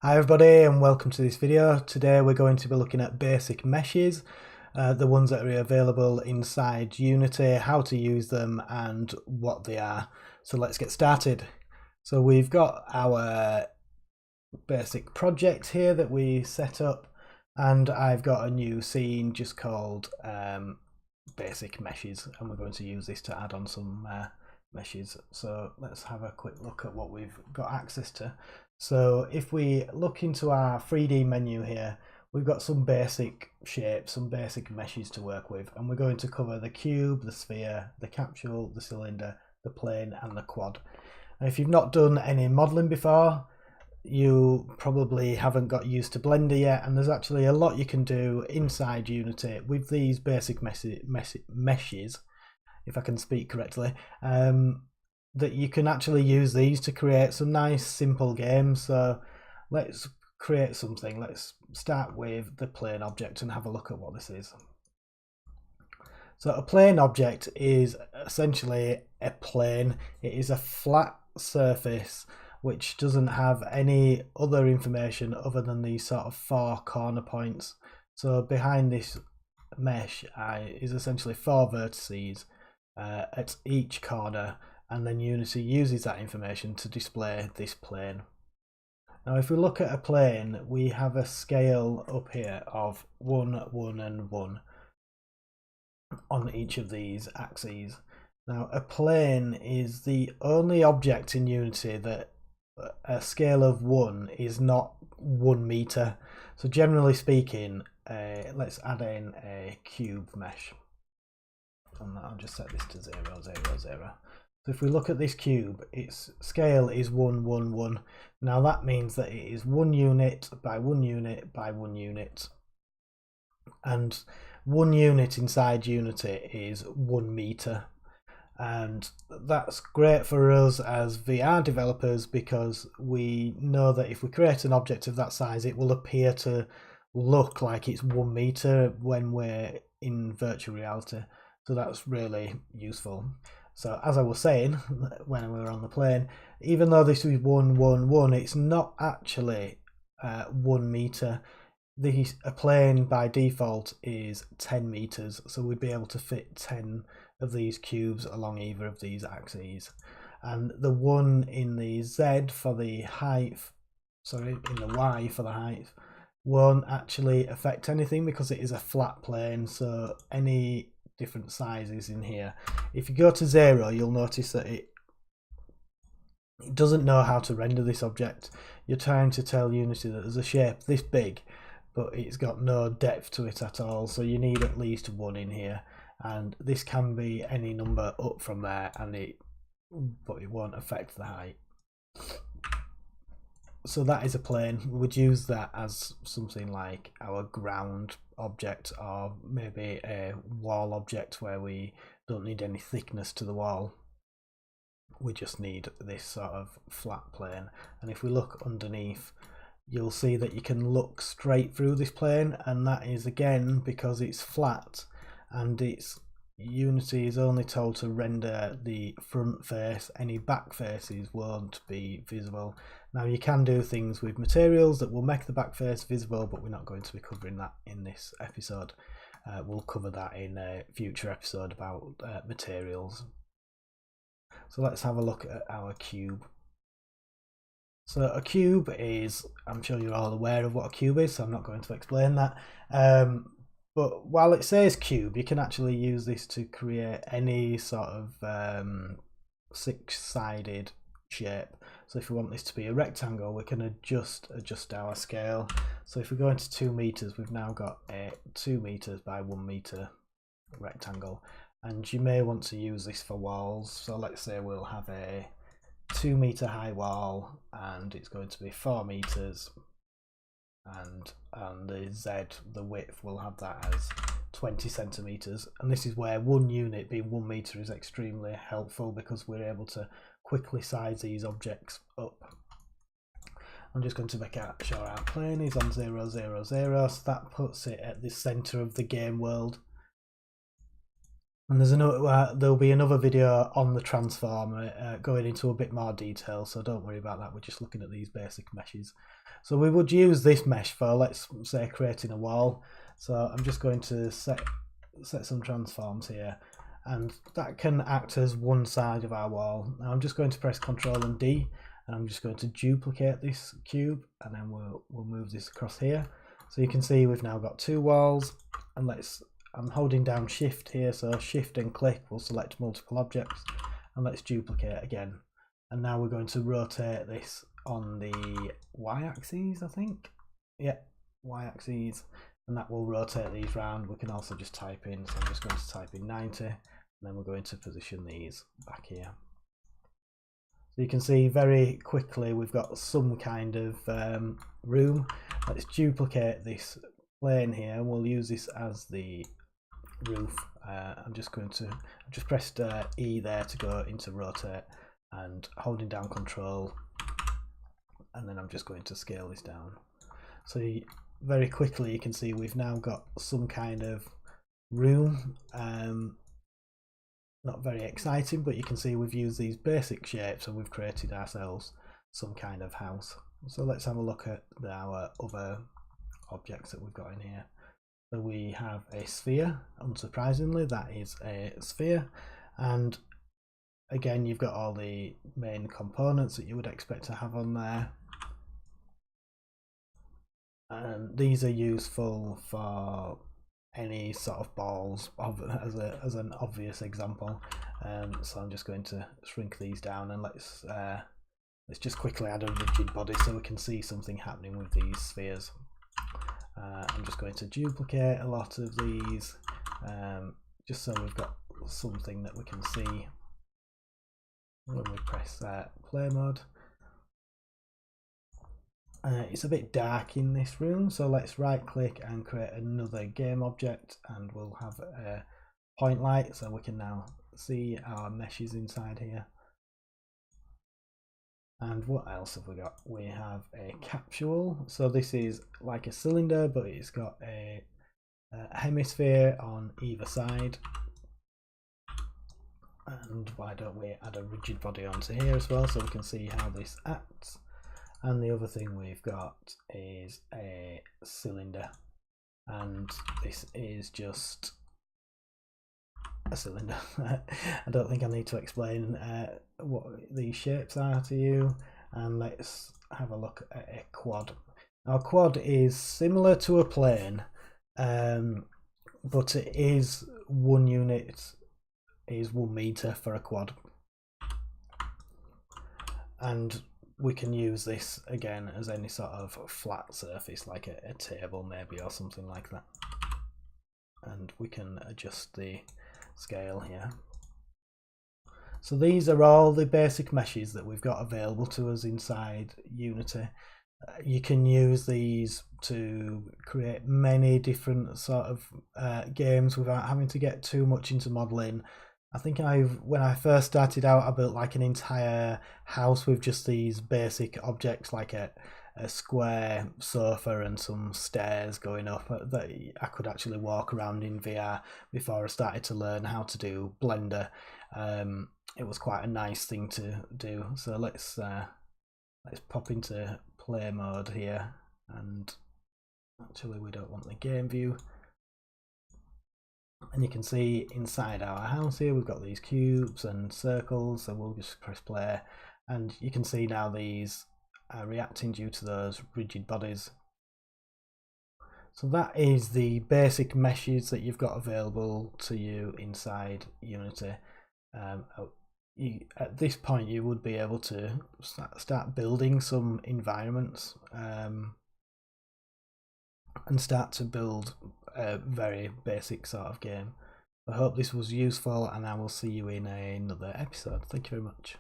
Hi everybody and welcome to this video. Today we're going to be looking at basic meshes, the ones that are available inside Unity, how to use them and what they are. So let's get started. So we've got our basic project here that we set up, and I've got a new scene just called basic meshes, and we're going to use this to add on some meshes. So let's have a quick look at what we've got access to. So if we look into our 3D menu here, we've got some basic shapes, some basic meshes to work with, and we're going to cover the cube, the sphere, the capsule, the cylinder, the plane and the quad. And if you've not done any modelling before, you probably haven't got used to Blender yet, and there's actually a lot you can do inside Unity with these basic meshes, if I can speak correctly, that you can actually use these to create some nice simple games. So let's create something. Let's start with the plane object and have a look at what this is. So a plane object is essentially a plane. It is a flat surface which doesn't have any other information other than these sort of 4 corner points. So behind this mesh is essentially 4 vertices at each corner, and then Unity uses that information to display this plane. Now if we look at a plane, we have a scale up here of 1, 1 and 1 on each of these axes. Now a plane is the only object in Unity that a scale of 1 is not 1 meter. So generally speaking, let's add in a cube mesh, and I'll just set this to 0, 0, 0. So if we look at this cube, its scale is 1, 1, 1. Now that means that it is 1 unit by 1 unit by 1 unit. And 1 unit inside Unity is 1 meter. And that's great for us as VR developers, because we know that if we create an object of that size, it will appear to look like it's 1 meter when we're in virtual reality. So that's really useful. So as I was saying when we were on the plane, even though this is 1, 1, 1, it's not actually 1 meter. A plane by default is 10 meters, so we'd be able to fit 10 of these cubes along either of these axes. And the 1 in the Z for the height, sorry, in the Y for the height, won't actually affect anything because it is a flat plane. So any different sizes in here, if you go to 0, you'll notice that it doesn't know how to render this object. You're trying to tell Unity that there's a shape this big, but it's got no depth to it at all, so you need at least 1 in here, and this can be any number up from there, but it won't affect the height. So that is a plane. We would use that as something like our ground object, or maybe a wall object where we don't need any thickness to the wall. We just need this sort of flat plane. And if we look underneath, you'll see that you can look straight through this plane, and that is again because it's flat, and Unity is only told to render the front face. Any back faces won't be visible. Now you can do things with materials that will make the back face visible, but we're not going to be covering that in this episode. We'll cover that in a future episode about materials. So let's have a look at our cube. So a cube is, I'm sure you're all aware of what a cube is, so I'm not going to explain that. But while it says cube, you can actually use this to create any sort of 6-sided shape. So if we want this to be a rectangle, we can adjust our scale. So if we go into 2 meters, we've now got a 2 meters by 1 meter rectangle. And you may want to use this for walls. So let's say we'll have a 2 meter high wall, and it's going to be 4 meters, and the Z, the width, will have that as 20 centimeters. And this is where 1 unit being 1 meter is extremely helpful, because we're able to quickly size these objects up. I'm just going to make sure our plane is on 0, 0, 0, so that puts it at the center of the game world. And there'll be another video on the transformer going into a bit more detail, so don't worry about that. We're just looking at these basic meshes. So we would use this mesh for, let's say, creating a wall. So I'm just going to set some transforms here, and that can act as one side of our wall. Now I'm just going to press Ctrl and D, and I'm just going to duplicate this cube, and then we'll move this across here. So you can see we've now got two walls, and I'm holding down Shift here, so Shift and click will select multiple objects, and let's duplicate again. And now we're going to rotate this on the y-axis, I think. Yeah, y-axis, and that will rotate these round. We can also just type in, so I'm just going to type in 90, and then we're going to position these back here. So you can see very quickly we've got some kind of room. Let's duplicate this plane here, and we'll use this as the roof. I'm just pressed E there to go into rotate, and holding down Control, and then I'm just going to scale this down. So very quickly you can see we've now got some kind of room. Not very exciting, but you can see we've used these basic shapes and we've created ourselves some kind of house. So let's have a look at our other objects that we've got in here. So we have a sphere. Unsurprisingly, that is a sphere, and again you've got all the main components that you would expect to have on there, and these are useful for any sort of balls as an obvious example. So I'm just going to shrink these down, and let's just quickly add a rigid body so we can see something happening with these spheres. I'm just going to duplicate a lot of these, just so we've got something that we can see when we press play mode. It's a bit dark in this room, so let's right click and create another game object, and we'll have a point light so we can now see our meshes inside here. And what else have we got? We have a capsule. So this is like a cylinder, but it's got a hemisphere on either side. And why don't we add a rigid body onto here as well, so we can see how this acts. And the other thing we've got is a cylinder, and this is just a cylinder. I don't think I need to explain what these shapes are to you. And let's have a look at a quad. Now, a quad is similar to a plane, but it is 1 unit is 1 meter for a quad, and we can use this again as any sort of flat surface, like a table maybe, or something like that. And we can adjust the scale here. So these are all the basic meshes that we've got available to us inside Unity. You can use these to create many different sort of games without having to get too much into modeling. I think when I first started out, I built like an entire house with just these basic objects, like a square sofa and some stairs going up that I could actually walk around in VR before I started to learn how to do Blender. It was quite a nice thing to do. So let's pop into play mode here, and actually we don't want the game view. And you can see inside our house here we've got these cubes and circles, so we'll just press play, and you can see now these are reacting due to those rigid bodies. So that is the basic meshes that you've got available to you inside Unity. At this point you would be able to start building some environments and start to build a very basic sort of game. I hope this was useful, and I will see you in another episode. Thank you very much.